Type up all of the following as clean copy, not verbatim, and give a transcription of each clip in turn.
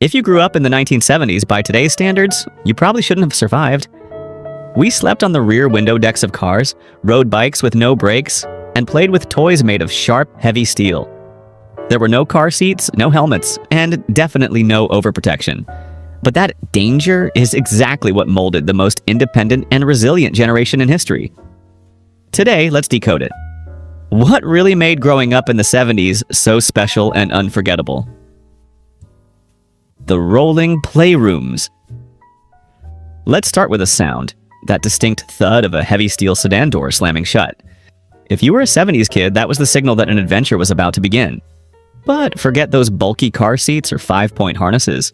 If you grew up in the 1970s, by today's standards, you probably shouldn't have survived. We slept on the rear window decks of cars, rode bikes with no brakes, and played with toys made of sharp, heavy steel. There were no car seats, no helmets, and definitely no overprotection. But that danger is exactly what molded the most independent and resilient generation in history. Today, let's decode it. What really made growing up in the 70s so special and unforgettable? The rolling playrooms. Let's start with a sound, that distinct thud of a heavy steel sedan door slamming shut. If you were a 70s kid, that was the signal that an adventure was about to begin. But forget those bulky car seats or 5-point harnesses.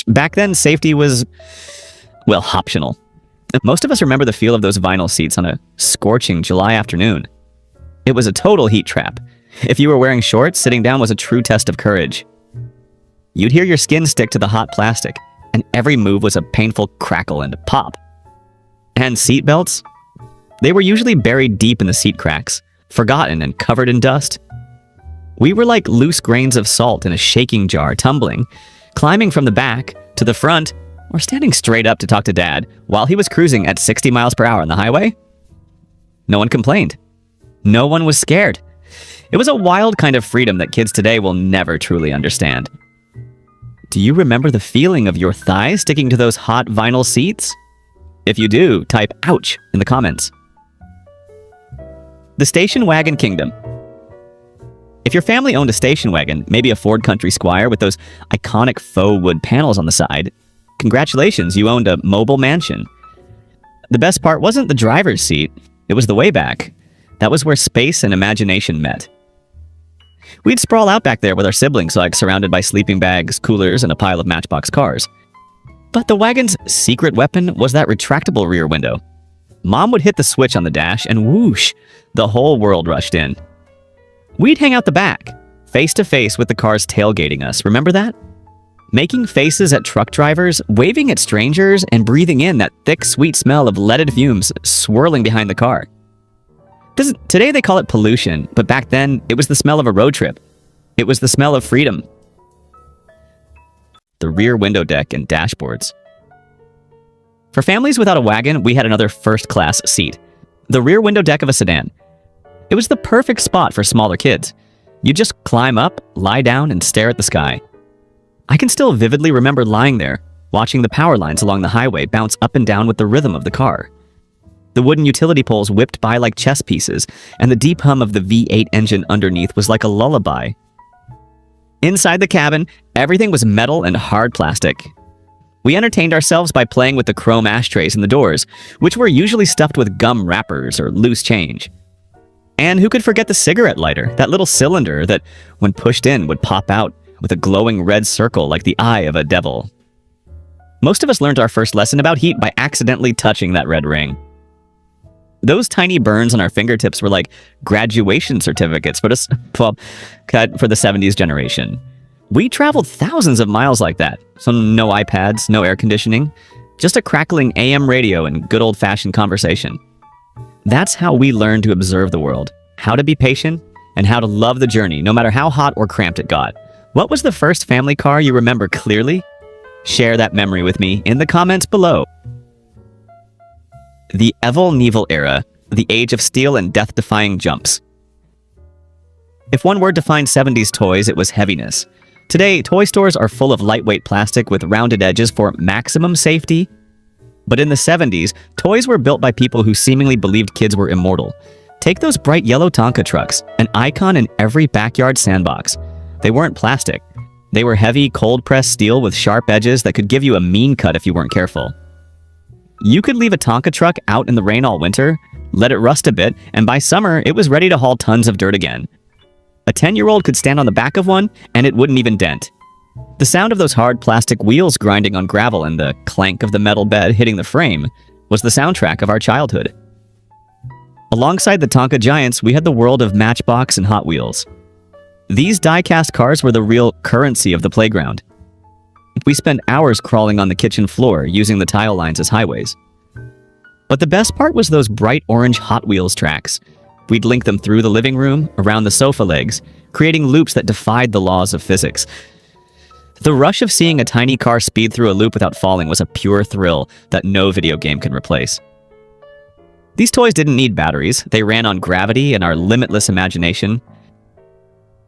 Back then, safety was, well, optional. Most of us remember the feel of those vinyl seats on a scorching July afternoon. It was a total heat trap. If you were wearing shorts, sitting down was a true test of courage. You'd hear your skin stick to the hot plastic, and every move was a painful crackle and pop. And seat belts? They were usually buried deep in the seat cracks, forgotten and covered in dust. We were like loose grains of salt in a shaking jar, tumbling, climbing from the back to the front, or standing straight up to talk to Dad while he was cruising at 60 miles per hour on the highway. No one complained. No one was scared. It was a wild kind of freedom that kids today will never truly understand. Do you remember the feeling of your thighs sticking to those hot vinyl seats? If you do, type "ouch" in the comments. The station wagon kingdom. If your family owned a station wagon, maybe a Ford Country Squire with those iconic faux wood panels on the side, congratulations, you owned a mobile mansion. The best part wasn't the driver's seat, it was the way back. That was where space and imagination met. We'd sprawl out back there with our siblings, like surrounded by sleeping bags, coolers, and a pile of Matchbox cars. But the wagon's secret weapon was that retractable rear window. Mom would hit the switch on the dash, and whoosh, the whole world rushed in. We'd hang out the back, face to face with the cars tailgating us, remember that? Making faces at truck drivers, waving at strangers, and breathing in that thick, sweet smell of leaded fumes swirling behind the car. Today they call it pollution, but back then it was the smell of a road trip. It was the smell of freedom. The rear window deck and dashboards. For families without a wagon, we had another first-class seat. The rear window deck of a sedan. It was the perfect spot for smaller kids. You just climb up, lie down, and stare at the sky. I can still vividly remember lying there, watching the power lines along the highway bounce up and down with the rhythm of the car. The wooden utility poles whipped by like chess pieces, and the deep hum of the V8 engine underneath was like a lullaby. Inside the cabin, everything was metal and hard plastic. We entertained ourselves by playing with the chrome ashtrays in the doors, which were usually stuffed with gum wrappers or loose change. And who could forget the cigarette lighter, that little cylinder that, when pushed in, would pop out with a glowing red circle like the eye of a devil. Most of us learned our first lesson about heat by accidentally touching that red ring. Those tiny burns on our fingertips were like graduation certificates for the 70s generation. We traveled thousands of miles like that, so no iPads, no air conditioning, just a crackling AM radio and good old-fashioned conversation. That's how we learned to observe the world, how to be patient, and how to love the journey, no matter how hot or cramped it got. What was the first family car you remember clearly? Share that memory with me in the comments below. The Evel Knievel era, the age of steel and death-defying jumps. If one word defined 70s toys, it was heaviness. Today, toy stores are full of lightweight plastic with rounded edges for maximum safety. But in the 70s, toys were built by people who seemingly believed kids were immortal. Take those bright yellow Tonka trucks, an icon in every backyard sandbox. They weren't plastic. They were heavy, cold-pressed steel with sharp edges that could give you a mean cut if you weren't careful. You could leave a Tonka truck out in the rain all winter, let it rust a bit, and by summer, it was ready to haul tons of dirt again. A 10-year-old could stand on the back of one, and it wouldn't even dent. The sound of those hard plastic wheels grinding on gravel and the clank of the metal bed hitting the frame was the soundtrack of our childhood. Alongside the Tonka giants, we had the world of Matchbox and Hot Wheels. These die-cast cars were the real currency of the playground. We spent hours crawling on the kitchen floor, using the tile lines as highways. But the best part was those bright orange Hot Wheels tracks. We'd link them through the living room, around the sofa legs, creating loops that defied the laws of physics. The rush of seeing a tiny car speed through a loop without falling was a pure thrill that no video game can replace. These toys didn't need batteries. They ran on gravity and our limitless imagination.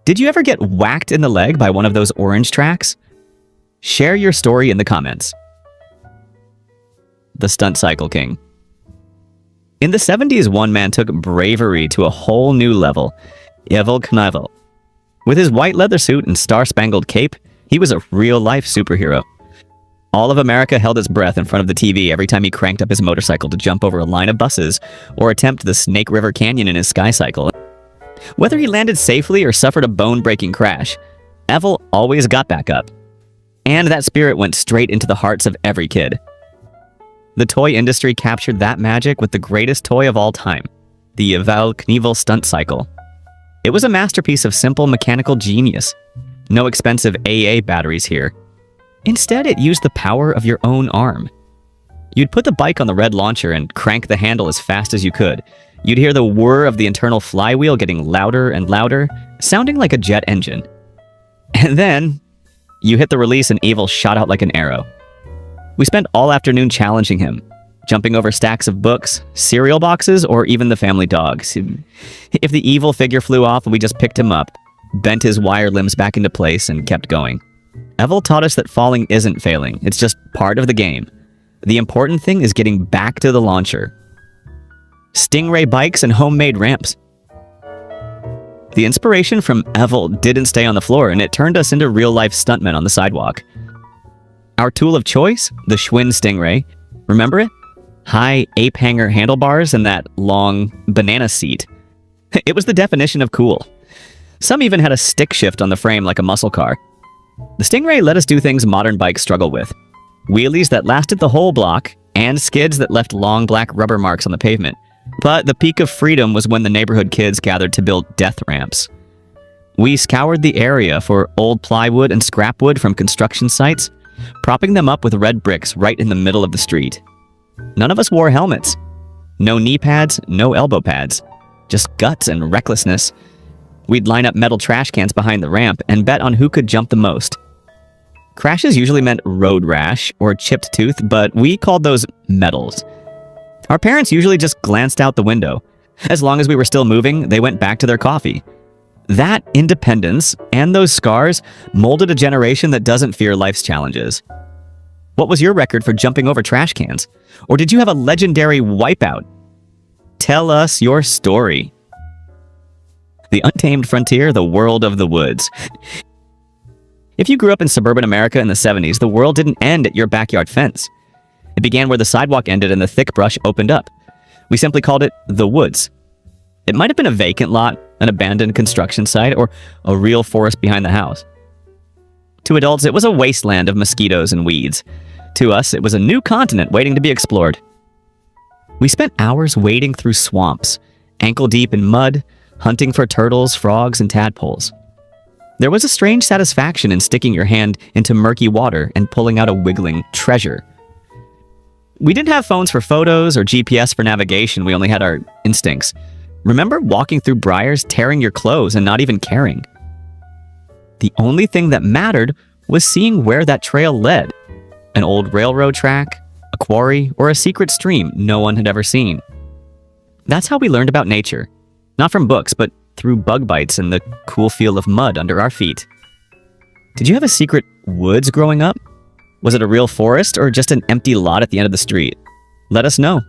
Did you ever get whacked in the leg by one of those orange tracks? Share your story in the comments. The Stunt Cycle King. In the 70s, one man took bravery to a whole new level. Evel Knievel. With his white leather suit and star-spangled cape, he was a real-life superhero. All of America held its breath in front of the TV every time he cranked up his motorcycle to jump over a line of buses or attempt the Snake River Canyon in his skycycle. Whether he landed safely or suffered a bone-breaking crash, Evel always got back up. And that spirit went straight into the hearts of every kid. The toy industry captured that magic with the greatest toy of all time, the Evel Knievel stunt cycle. It was a masterpiece of simple mechanical genius. No expensive AA batteries here. Instead, it used the power of your own arm. You'd put the bike on the red launcher and crank the handle as fast as you could. You'd hear the whir of the internal flywheel getting louder and louder, sounding like a jet engine. And then, you hit the release and Evel shot out like an arrow. We spent all afternoon challenging him, jumping over stacks of books, cereal boxes, or even the family dogs. If the evil figure flew off, we just picked him up, bent his wire limbs back into place, and kept going. Evel taught us that falling isn't failing, it's just part of the game. The important thing is getting back to the launcher. Stingray bikes and homemade ramps. The inspiration from Evel didn't stay on the floor, and it turned us into real-life stuntmen on the sidewalk. Our tool of choice, the Schwinn Stingray, remember it? High ape-hanger handlebars and that long banana seat. It was the definition of cool. Some even had a stick shift on the frame like a muscle car. The Stingray let us do things modern bikes struggle with. Wheelies that lasted the whole block, and skids that left long black rubber marks on the pavement. But the peak of freedom was when the neighborhood kids gathered to build death ramps. We scoured the area for old plywood and scrap wood from construction sites, propping them up with red bricks right in the middle of the street. None of us wore helmets. No knee pads, no elbow pads. Just guts and recklessness. We'd line up metal trash cans behind the ramp and bet on who could jump the most. Crashes usually meant road rash or chipped tooth, but we called those medals. Our parents usually just glanced out the window. As long as we were still moving, they went back to their coffee. That independence and those scars molded a generation that doesn't fear life's challenges. What was your record for jumping over trash cans? Or did you have a legendary wipeout? Tell us your story. The untamed frontier, the world of the woods. If you grew up in suburban America in the 70s, the world didn't end at your backyard fence. It began where the sidewalk ended and the thick brush opened up. We simply called it the woods. It might have been a vacant lot, an abandoned construction site, or a real forest behind the house. To adults, it was a wasteland of mosquitoes and weeds. To us, it was a new continent waiting to be explored. We spent hours wading through swamps, ankle-deep in mud, hunting for turtles, frogs, and tadpoles. There was a strange satisfaction in sticking your hand into murky water and pulling out a wiggling treasure. We didn't have phones for photos or GPS for navigation, we only had our instincts. Remember walking through briars, tearing your clothes, and not even caring? The only thing that mattered was seeing where that trail led. An old railroad track, a quarry, or a secret stream no one had ever seen. That's how we learned about nature. Not from books, but through bug bites and the cool feel of mud under our feet. Did you have a secret woods growing up? Was it a real forest or just an empty lot at the end of the street? Let us know.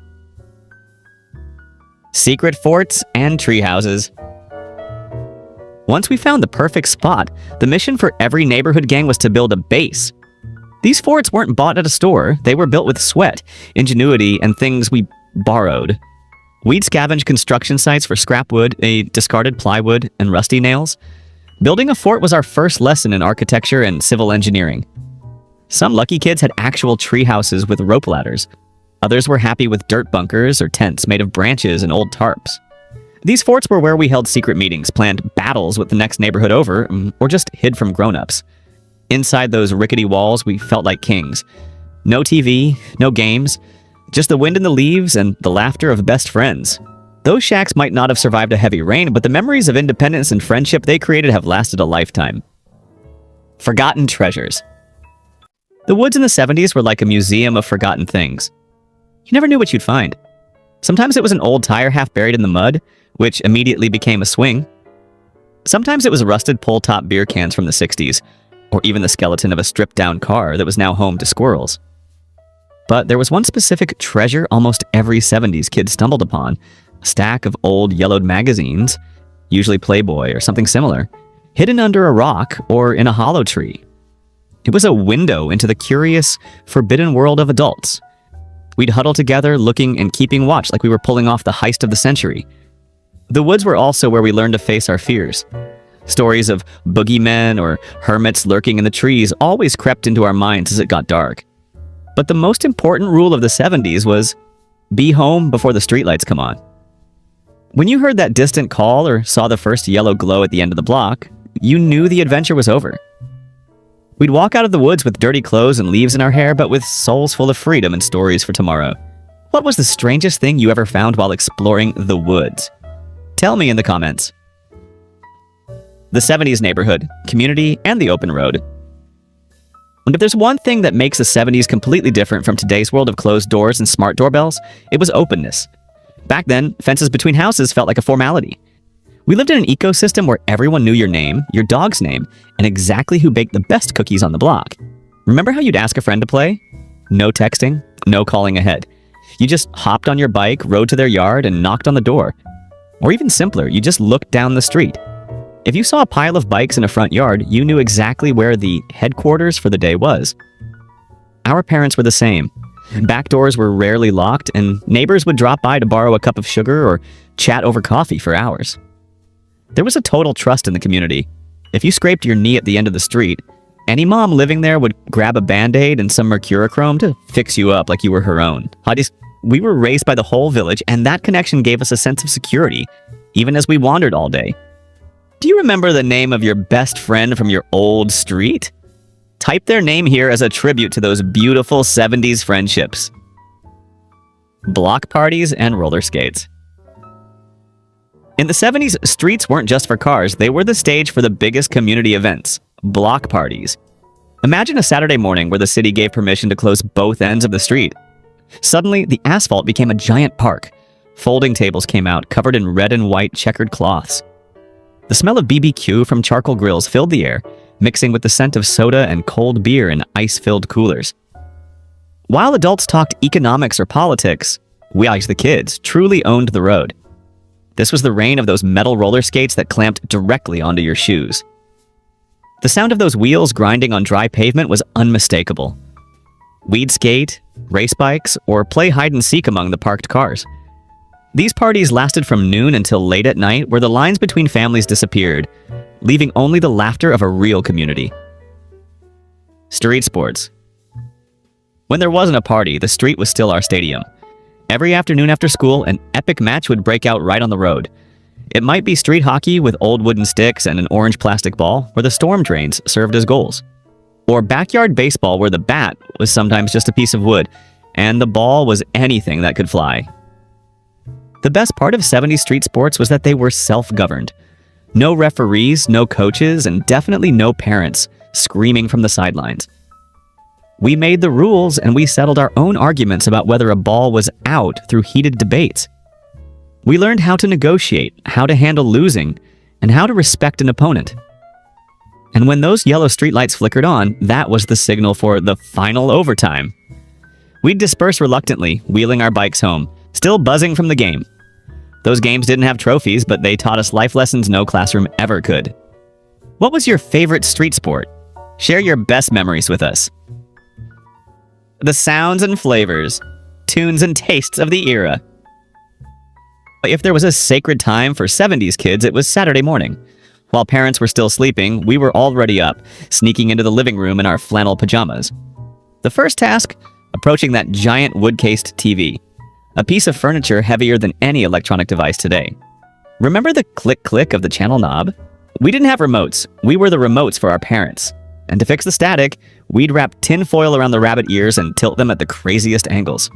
Secret forts and tree houses. Once we found the perfect spot, the mission for every neighborhood gang was to build a base. These forts weren't bought at a store, they were built with sweat, ingenuity, and things we borrowed. We'd scavenge construction sites for scrap wood, a discarded plywood, and rusty nails. Building a fort was our first lesson in architecture and civil engineering. Some lucky kids had actual tree houses with rope ladders. Others were happy with dirt bunkers or tents made of branches and old tarps. These forts were where we held secret meetings, planned battles with the next neighborhood over, or just hid from grown-ups. Inside those rickety walls, we felt like kings. No TV, no games, just the wind in the leaves and the laughter of best friends. Those shacks might not have survived a heavy rain, but the memories of independence and friendship they created have lasted a lifetime. Forgotten treasures. The woods in the 70s were like a museum of forgotten things. You never knew what you'd find. Sometimes it was an old tire half buried in the mud, which immediately became a swing. Sometimes it was rusted pull-top beer cans from the 60s, or even the skeleton of a stripped-down car that was now home to squirrels. But there was one specific treasure almost every 70s kid stumbled upon, a stack of old yellowed magazines, usually Playboy or something similar, hidden under a rock or in a hollow tree. It was a window into the curious, forbidden world of adults. We'd huddle together, looking and keeping watch like we were pulling off the heist of the century. The woods were also where we learned to face our fears. Stories of boogeymen or hermits lurking in the trees always crept into our minds as it got dark. But the most important rule of the 70s was, be home before the streetlights come on. When you heard that distant call or saw the first yellow glow at the end of the block, you knew the adventure was over. We'd walk out of the woods with dirty clothes and leaves in our hair, but with souls full of freedom and stories for tomorrow. What was the strangest thing you ever found while exploring the woods? Tell me in the comments. The 70s neighborhood, community, and the open road. And if there's one thing that makes the 70s completely different from today's world of closed doors and smart doorbells, it was openness. Back then, fences between houses felt like a formality. We lived in an ecosystem where everyone knew your name, your dog's name, and exactly who baked the best cookies on the block. Remember how you'd ask a friend to play? No texting, no calling ahead. You just hopped on your bike, rode to their yard, and knocked on the door. Or even simpler, you just looked down the street. If you saw a pile of bikes in a front yard, you knew exactly where the headquarters for the day was. Our parents were the same. Back doors were rarely locked, and neighbors would drop by to borrow a cup of sugar or chat over coffee for hours. There was a total trust in the community. If you scraped your knee at the end of the street, any mom living there would grab a Band-Aid and some mercurochrome to fix you up like you were her own. We were raised by the whole village, and that connection gave us a sense of security, even as we wandered all day. Do you remember the name of your best friend from your old street? Type their name here as a tribute to those beautiful 70s friendships. Block parties and roller skates. In the 70s, streets weren't just for cars, they were the stage for the biggest community events, block parties. Imagine a Saturday morning where the city gave permission to close both ends of the street. Suddenly, the asphalt became a giant park. Folding tables came out, covered in red and white checkered cloths. The smell of BBQ from charcoal grills filled the air, mixing with the scent of soda and cold beer in ice-filled coolers. While adults talked economics or politics, we, the kids, truly owned the road. This was the reign of those metal roller skates that clamped directly onto your shoes. The sound of those wheels grinding on dry pavement was unmistakable. We'd skate, race bikes, or play hide-and-seek among the parked cars. These parties lasted from noon until late at night, where the lines between families disappeared, leaving only the laughter of a real community. Street sports. When there wasn't a party, the street was still our stadium. Every afternoon after school, an epic match would break out right on the road. It might be street hockey with old wooden sticks and an orange plastic ball, where the storm drains served as goals. Or backyard baseball, where the bat was sometimes just a piece of wood, and the ball was anything that could fly. The best part of 70s street sports was that they were self-governed. No referees, no coaches, and definitely no parents screaming from the sidelines. We made the rules, and we settled our own arguments about whether a ball was out through heated debates. We learned how to negotiate, how to handle losing, and how to respect an opponent. And when those yellow streetlights flickered on, that was the signal for the final overtime. We'd disperse reluctantly, wheeling our bikes home, still buzzing from the game. Those games didn't have trophies, but they taught us life lessons no classroom ever could. What was your favorite street sport? Share your best memories with us. The sounds and flavors, tunes and tastes of the era. If there was a sacred time for 70s kids, it was Saturday morning. While parents were still sleeping, we were already up, sneaking into the living room in our flannel pajamas. The first task? Approaching that giant wood-cased TV. A piece of furniture heavier than any electronic device today. Remember the click-click of the channel knob? We didn't have remotes. We were the remotes for our parents. And to fix the static, we'd wrap tin foil around the rabbit ears and tilt them at the craziest angles.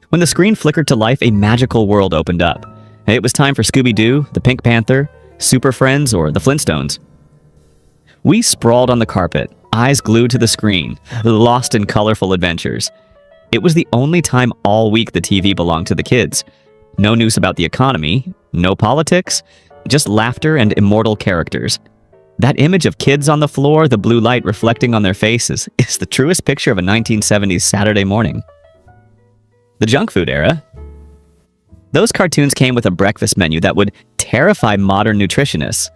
When the screen flickered to life, a magical world opened up. It was time for Scooby-Doo, the Pink Panther, Super Friends, or the Flintstones. We sprawled on the carpet, eyes glued to the screen, lost in colorful adventures. It was the only time all week the TV belonged to the kids. No news about the economy, no politics, just laughter and immortal characters. That image of kids on the floor, the blue light reflecting on their faces, is the truest picture of a 1970s Saturday morning. The junk food era. Those cartoons came with a breakfast menu that would terrify modern nutritionists.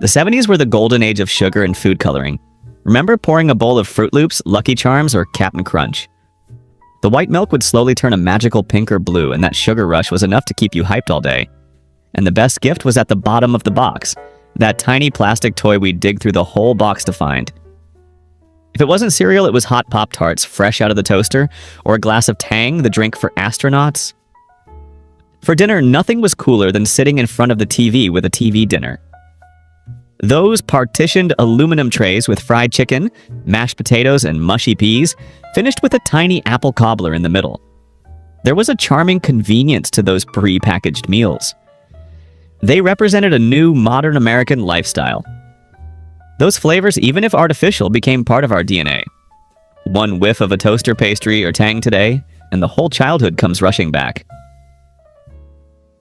The 70s were the golden age of sugar and food coloring. Remember pouring a bowl of Fruit Loops, Lucky Charms, or Cap'n Crunch? The white milk would slowly turn a magical pink or blue, and that sugar rush was enough to keep you hyped all day. And the best gift was at the bottom of the box, that tiny plastic toy we'd dig through the whole box to find. If it wasn't cereal, it was hot Pop-Tarts fresh out of the toaster, or a glass of Tang, the drink for astronauts. For dinner, nothing was cooler than sitting in front of the TV with a TV dinner. Those partitioned aluminum trays with fried chicken, mashed potatoes, and mushy peas, finished with a tiny apple cobbler in the middle. There was a charming convenience to those pre-packaged meals. They represented a new modern American lifestyle. Those flavors, even if artificial, became part of our DNA. One whiff of a toaster pastry or Tang today, and the whole childhood comes rushing back.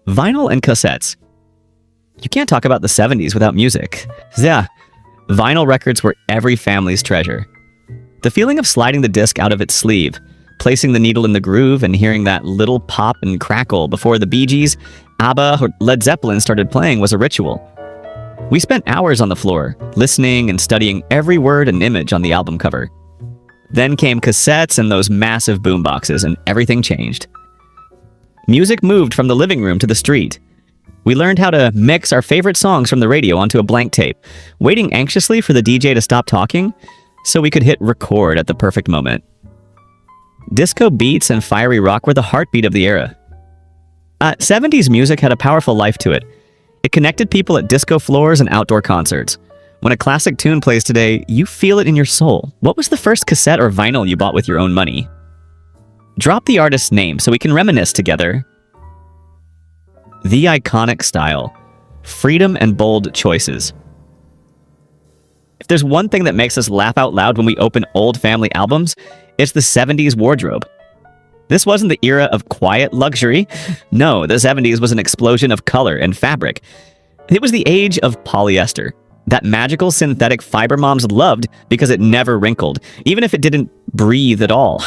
Vinyl and cassettes. You can't talk about the 70s without music. Yeah, vinyl records were every family's treasure. The feeling of sliding the disc out of its sleeve, placing the needle in the groove, and hearing that little pop and crackle before the Bee Gees, ABBA, or Led Zeppelin started playing was a ritual. We spent hours on the floor, listening and studying every word and image on the album cover. Then came cassettes and those massive boomboxes, and everything changed. Music moved from the living room to the street. We learned how to mix our favorite songs from the radio onto a blank tape, waiting anxiously for the DJ to stop talking so we could hit record at the perfect moment. Disco beats and fiery rock were the heartbeat of the era. 70s music had a powerful life to it. It connected people at disco floors and outdoor concerts. When a classic tune plays today, you feel it in your soul. What was the first cassette or vinyl you bought with your own money? Drop the artist's name so we can reminisce together. The iconic style. Freedom and bold choices. If there's one thing that makes us laugh out loud when we open old family albums, it's the 70s wardrobe. This wasn't the era of quiet luxury. No, the 70s was an explosion of color and fabric. It was the age of polyester. That magical synthetic fiber moms loved because it never wrinkled, even if it didn't breathe at all.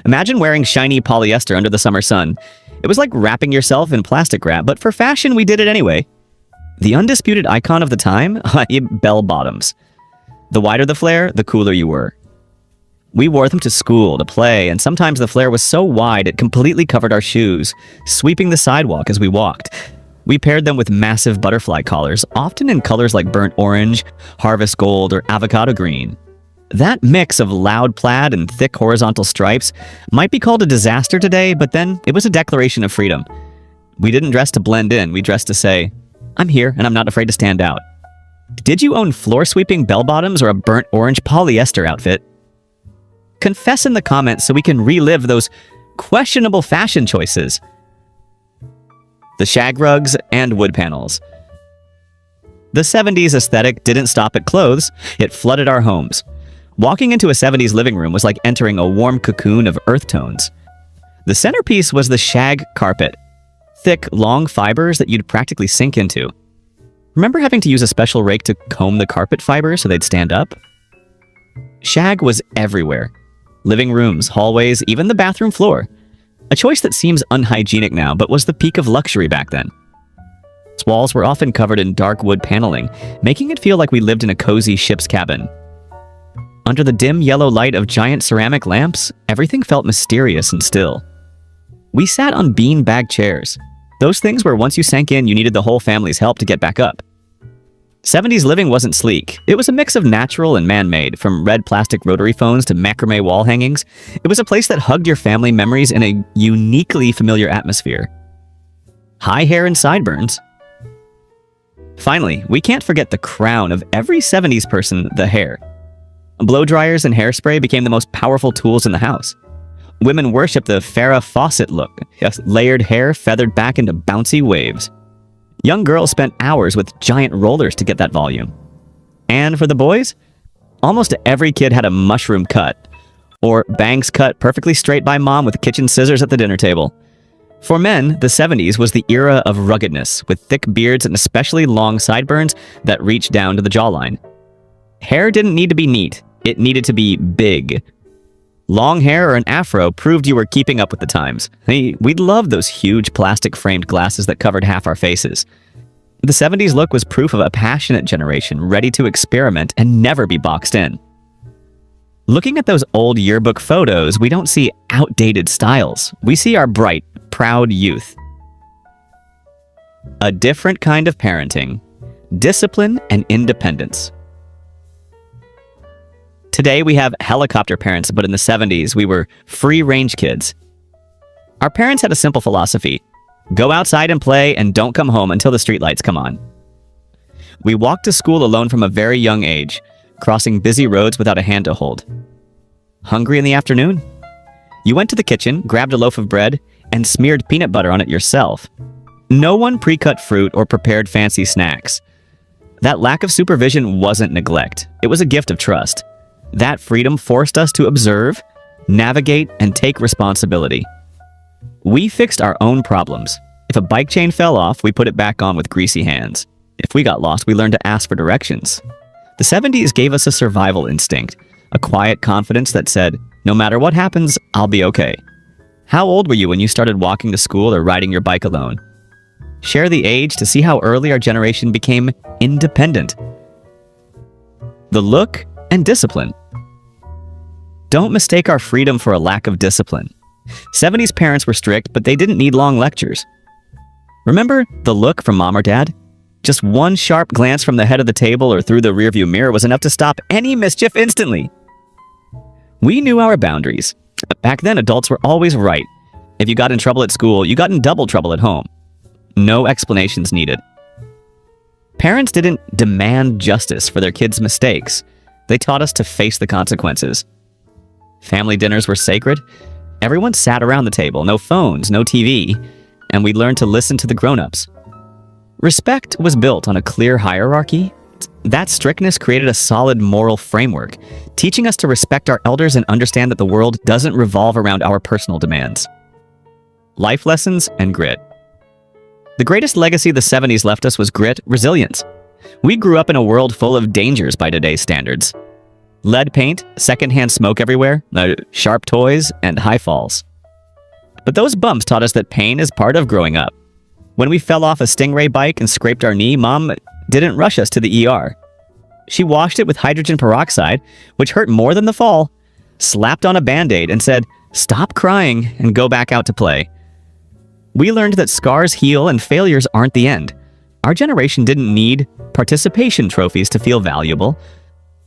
Imagine wearing shiny polyester under the summer sun. It was like wrapping yourself in plastic wrap, but for fashion, we did it anyway. The undisputed icon of the time? Bell bottoms. The wider the flare, the cooler you were. We wore them to school, to play, and sometimes the flare was so wide it completely covered our shoes, sweeping the sidewalk as we walked. We paired them with massive butterfly collars, often in colors like burnt orange, harvest gold, or avocado green. That mix of loud plaid and thick horizontal stripes might be called a disaster today, but then it was a declaration of freedom. We didn't dress to blend in, we dressed to say, I'm here and I'm not afraid to stand out. Did you own floor-sweeping bell-bottoms or a burnt orange polyester outfit? Confess in the comments so we can relive those questionable fashion choices. The shag rugs and wood panels. The 70s aesthetic didn't stop at clothes, it flooded our homes. Walking into a 70s living room was like entering a warm cocoon of earth tones. The centerpiece was the shag carpet. Thick, long fibers that you'd practically sink into. Remember having to use a special rake to comb the carpet fibers so they'd stand up? Shag was everywhere. Living rooms, hallways, even the bathroom floor. A choice that seems unhygienic now, but was the peak of luxury back then. Its walls were often covered in dark wood paneling, making it feel like we lived in a cozy ship's cabin. Under the dim yellow light of giant ceramic lamps, everything felt mysterious and still. We sat on bean-bag chairs. Those things where once you sank in, you needed the whole family's help to get back up. 70s living wasn't sleek. It was a mix of natural and man-made, from red plastic rotary phones to macrame wall hangings. It was a place that hugged your family memories in a uniquely familiar atmosphere. High hair and sideburns. Finally, we can't forget the crown of every 70s person, the hair. Blow dryers and hairspray became the most powerful tools in the house. Women worshipped the Farrah Fawcett look, layered hair feathered back into bouncy waves. Young girls spent hours with giant rollers to get that volume. And for the boys, almost every kid had a mushroom cut, or bangs cut perfectly straight by mom with kitchen scissors at the dinner table. For men, the 70s was the era of ruggedness, with thick beards and especially long sideburns that reached down to the jawline. Hair didn't need to be neat, it needed to be big. Long hair or an afro proved you were keeping up with the times. We'd love those huge plastic-framed glasses that covered half our faces. The 70s look was proof of a passionate generation ready to experiment and never be boxed in. Looking at those old yearbook photos, we don't see outdated styles. We see our bright, proud youth. A different kind of parenting, discipline and independence. Today we have helicopter parents, but in the 70s we were free-range kids. Our parents had a simple philosophy: go outside and play and don't come home until the streetlights come on. We walked to school alone from a very young age, crossing busy roads without a hand to hold. Hungry in the afternoon? You went to the kitchen, grabbed a loaf of bread, and smeared peanut butter on it yourself. No one pre-cut fruit or prepared fancy snacks. That lack of supervision wasn't neglect. It was a gift of trust. That freedom forced us to observe, navigate, and take responsibility. We fixed our own problems. If a bike chain fell off, we put it back on with greasy hands. If we got lost, we learned to ask for directions. The 70s gave us a survival instinct, a quiet confidence that said, no matter what happens, I'll be okay. How old were you when you started walking to school or riding your bike alone? Share the age to see how early our generation became independent. The look and discipline. Don't mistake our freedom for a lack of discipline. 70s parents were strict, but they didn't need long lectures. Remember the look from mom or dad? Just one sharp glance from the head of the table or through the rearview mirror was enough to stop any mischief instantly. We knew our boundaries. Back then, adults were always right. If you got in trouble at school, you got in double trouble at home. No explanations needed. Parents didn't demand justice for their kids' mistakes. They taught us to face the consequences. Family dinners were sacred. Everyone sat around the table, no phones, no TV, and we learned to listen to the grown-ups. Respect was built on a clear hierarchy. That strictness created a solid moral framework, teaching us to respect our elders and understand that the world doesn't revolve around our personal demands. Life lessons and grit. The greatest legacy the 70s left us was grit, resilience. We grew up in a world full of dangers by today's standards. Lead paint, secondhand smoke everywhere, sharp toys, and high falls. But those bumps taught us that pain is part of growing up. When we fell off a Stingray bike and scraped our knee, Mom didn't rush us to the ER. She washed it with hydrogen peroxide, which hurt more than the fall, slapped on a Band-Aid and said, "Stop crying and go back out to play." We learned that scars heal and failures aren't the end. Our generation didn't need participation trophies to feel valuable.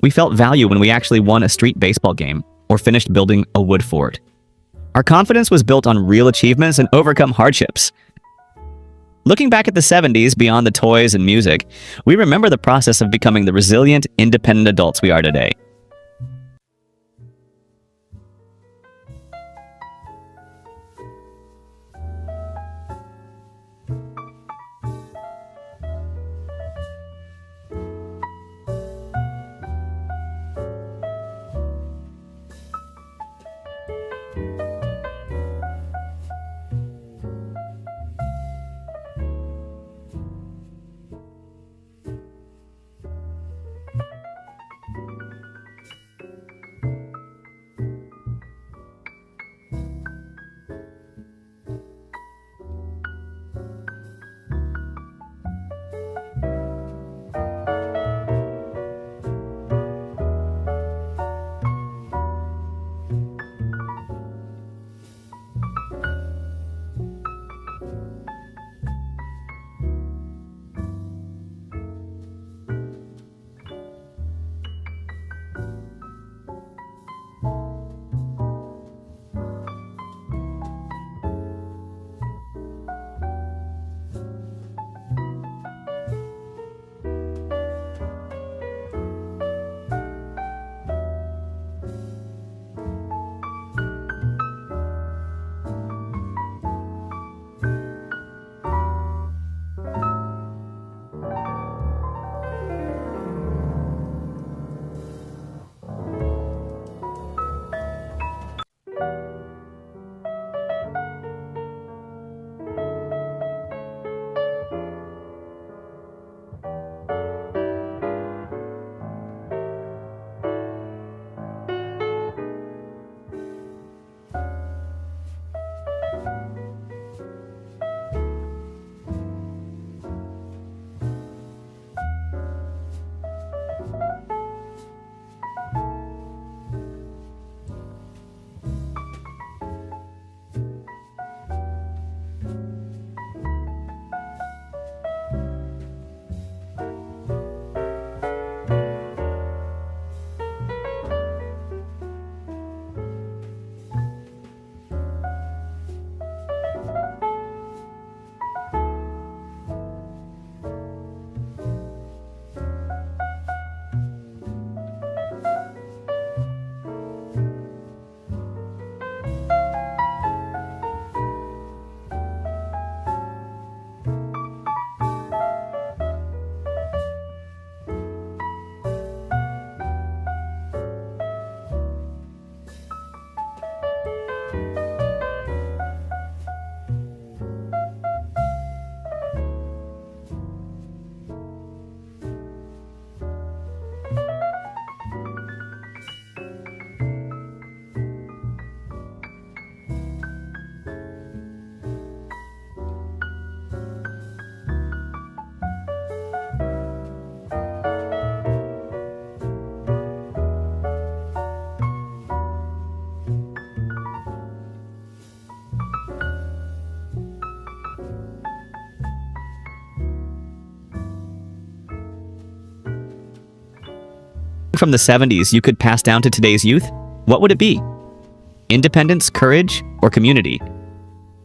We felt value when we actually won a street baseball game or finished building a wood fort. Our confidence was built on real achievements and overcome hardships. Looking back at the 70s, beyond the toys and music, we remember the process of becoming the resilient, independent adults we are today. from the 70s you could pass down to today's youth, what would it be? Independence, courage, or community?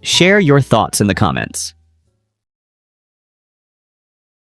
Share your thoughts in the comments.